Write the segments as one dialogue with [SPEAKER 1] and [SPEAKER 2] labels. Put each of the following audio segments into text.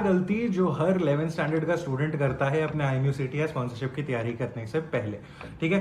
[SPEAKER 1] गलती जो हर 11th standard का स्टूडेंट करता है अपने IMUCT या स्पॉन्सरशिप की तैयारी करने से पहले, ठीक है।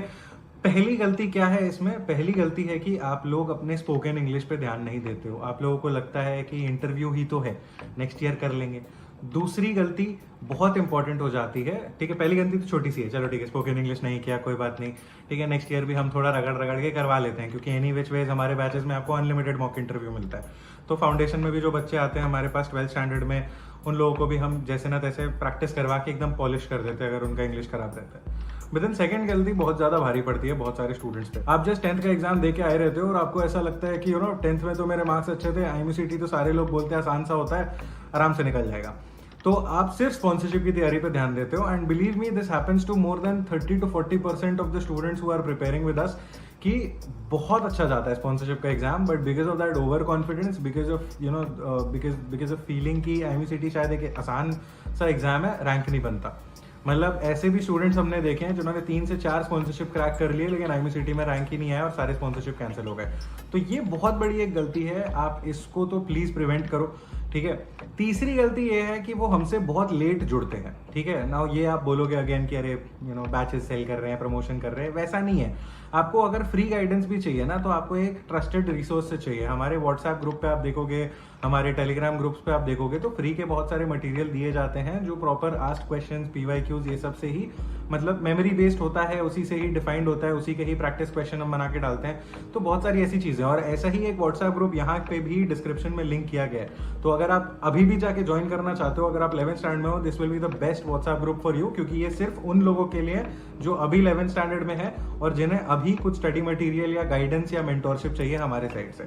[SPEAKER 1] पहली गलती क्या है इसमें? पहली गलती है कि आप लोग अपने स्पोकन इंग्लिश पे ध्यान नहीं देते हो। आप लोगों को लगता है कि इंटरव्यू ही तो है, नेक्स्ट ईयर कर लेंगे। दूसरी गलती बहुत इंपॉर्टेंट हो जाती है, ठीक है। पहली गलती तो छोटी सी है, चलो ठीक है, स्पोकन इंग्लिश नहीं किया कोई बात नहीं, ठीक है, नेक्स्ट ईयर भी हम थोड़ा रगड़ रगड़ के करवा लेते हैं, क्योंकि एनी विच वेज हमारे बैचेस में आपको अनलिमिटेड मॉक इंटरव्यू मिलता है। तो फाउंडेशन में भी जो बच्चे आते हैं हमारे पास 12th स्टैंडर्ड में, उन लोगों को भी हम जैसे ना तैसे प्रैक्टिस करवा के एकदम पॉलिश कर देते हैं अगर उनका इंग्लिश खराब रहता है। विद सेकंड गलती बहुत ज्यादा भारी पड़ती है बहुत सारे स्टूडेंट्स पे। आप जस्ट 10th का एग्जाम दे के आए रहते हो और आपको ऐसा लगता है कि 10th में तो मेरे मार्क्स अच्छे थे, IMUCT तो सारे लोग बोलते हैं आसान सा होता है, आराम से निकल जाएगा। तो आप सिर्फ स्पॉन्सरशिप की तैयारी पे ध्यान देते हो, and believe me this happens to more than 30 to 40% of the students who are preparing with us, कि बहुत अच्छा जाता है स्पॉन्सरशिप का exam, but because of that over confidence, because of because of feeling कि IMUCT शायद एक आसान सा एग्जाम है, रैंक नहीं बनता। मतलब ऐसे भी स्टूडेंट्स हमने देखे हैं जिन्होंने 3 से 4 स्पॉन्सरशिप क्रैक कर लिए, लेकिन IMUCT में रैंक ही नहीं आया और सारे स्पॉन्सरशिप कैंसिल हो गए। तो ये बहुत बड़ी एक गलती है, आप इसको तो प्लीज प्रिवेंट करो, ठीक है। तीसरी गलती ये है कि वो हमसे बहुत लेट जुड़ते हैं, ठीक है ना। ये आप बोलोगे अगेन कि अरे बैचेस सेल कर रहे हैं, प्रमोशन कर रहे हैं, वैसा नहीं है। आपको अगर फ्री गाइडेंस भी चाहिए ना, तो आपको एक ट्रस्टेड रिसोर्स से चाहिए। हमारे व्हाट्सएप ग्रुप पे आप देखोगे, हमारे टेलीग्राम ग्रुप्स पे आप देखोगे, तो फ्री के बहुत सारे मटेरियल दिए जाते हैं जो प्रॉपर आस्क्ड क्वेश्चंस, PYQs, ये सब से ही मतलब मेमोरी बेस्ड होता है, उसी से ही डिफाइंड होता है, उसी के ही प्रैक्टिस क्वेश्चन हम बना के डालते हैं। तो बहुत सारी ऐसी चीजें, और ऐसा ही एक व्हाट्सएप ग्रुप यहाँ पे भी डिस्क्रिप्शन में लिंक किया गया है। तो अगर आप अभी भी जाके ज्वाइन करना चाहते हो, अगर आप 11th स्टैंडर्ड में हो, this will be the best WhatsApp group for you, क्योंकि ये सिर्फ उन लोगों के लिए जो अभी 11th स्टैंडर्ड में है और जिन्हें अभी कुछ स्टडी मटेरियल या गाइडेंस या मेंटोरशिप चाहिए हमारे साइड से।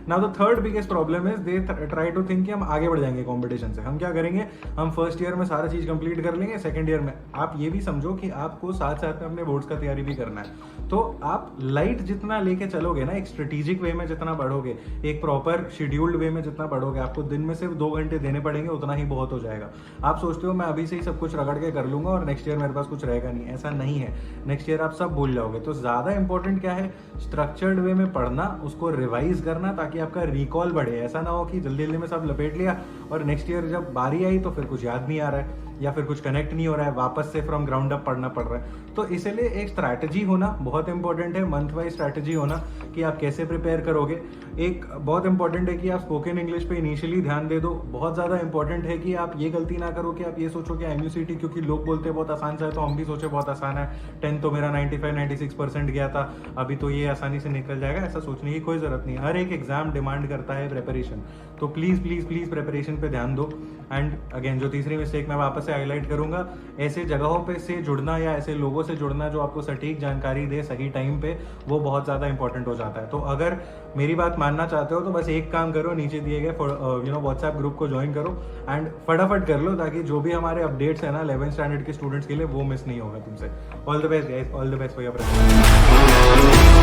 [SPEAKER 1] Now the third biggest problem is they try to think कि हम आगे बढ़ जाएंगे कंपटीशन से। हम क्या करेंगे, हम फर्स्ट ईयर में सारा चीज कंप्लीट कर लेंगे, सेकंड ईयर में आप ये भी समझो कि आपको साथ साथ में अपने बोर्ड्स का तैयारी भी करना है। तो आप लाइट जितना लेके चलोगे ना, एक स्ट्रेटेजिक वे में जितना बढ़ोगे, एक प्रॉपर शेड्यूल्ड वे में जितना बढ़ोगे, आपको दिन में सिर्फ 2 घंटे देने पड़ेंगे, उतना ही बहुत हो जाएगा। आप सोचते हो मैं अभी से ही सब कुछ रगड़ के कर लूंगा और नेक्स्ट ईयर मेरे पास कुछ रहेगा नहीं, ऐसा नहीं है। नेक्स्ट ईयर आप सब भूल जाओगे। तो ज्यादा इंपॉर्टेंट क्या है, स्ट्रक्चर्ड वे में पढ़ना, उसको रिवाइज करना, ताकि आपका रिकॉल बढ़े। ऐसा ना हो कि जल्दी जल्दी में सब लपेट लिया और नेक्स्ट ईयर जब बारी आई तो फिर कुछ याद नहीं आ रहा है या फिर कुछ कनेक्ट नहीं हो रहा है, वापस से फ्रॉम ग्राउंड अप पढ़ना पड़ रहा है। तो इसलिए एक स्ट्रैटेजी होना बहुत इंपॉर्टेंट है, मंथ वाइज स्ट्रैटेजी होना कि आप कैसे प्रिपेयर करोगे। एक बहुत इंपॉर्टेंट है कि आप स्पोकन इंग्लिश पे इनिशियली ध्यान दे दो। बहुत ज्यादा इंपॉर्टेंट है कि आप ये गलती ना करो कि आप ये सोचो कि IMUCT क्योंकि लोग बोलते हैं बहुत आसान सा है तो हम भी सोचे बहुत आसान है, 10 तो मेरा 95-96% गया था, अभी तो ये आसानी से निकल जाएगा। ऐसा सोचने की कोई जरूरत नहीं। हर एक एग्जाम डिमांड करता है प्रिपरेशन, तो प्लीज प्लीज प्लीज प्रिपरेशन पे ध्यान दो। एंड अगेन जो तीसरी मिस्टेक मैं वापस से हाईलाइट करूंगा, ऐसे जगहों पे से जुड़ना या ऐसे लोगों से जुड़ना जो आपको सटीक जानकारी दे सही टाइम पे, वो बहुत ज्यादा इंपॉर्टेंट हो जाता है। तो अगर मेरी बात मानना चाहते हो तो बस एक काम करो, नीचे दिए गए व्हाट्सएप ग्रुप को ज्वाइन करो एंड फटाफट कर लो, ताकि जो भी हमारे अपडेट्स है ना 11th स्टैंडर्ड के स्टूडेंट्स के लिए, वो मिस नहीं होगा तुमसे। All the best guys, all the best for your presence.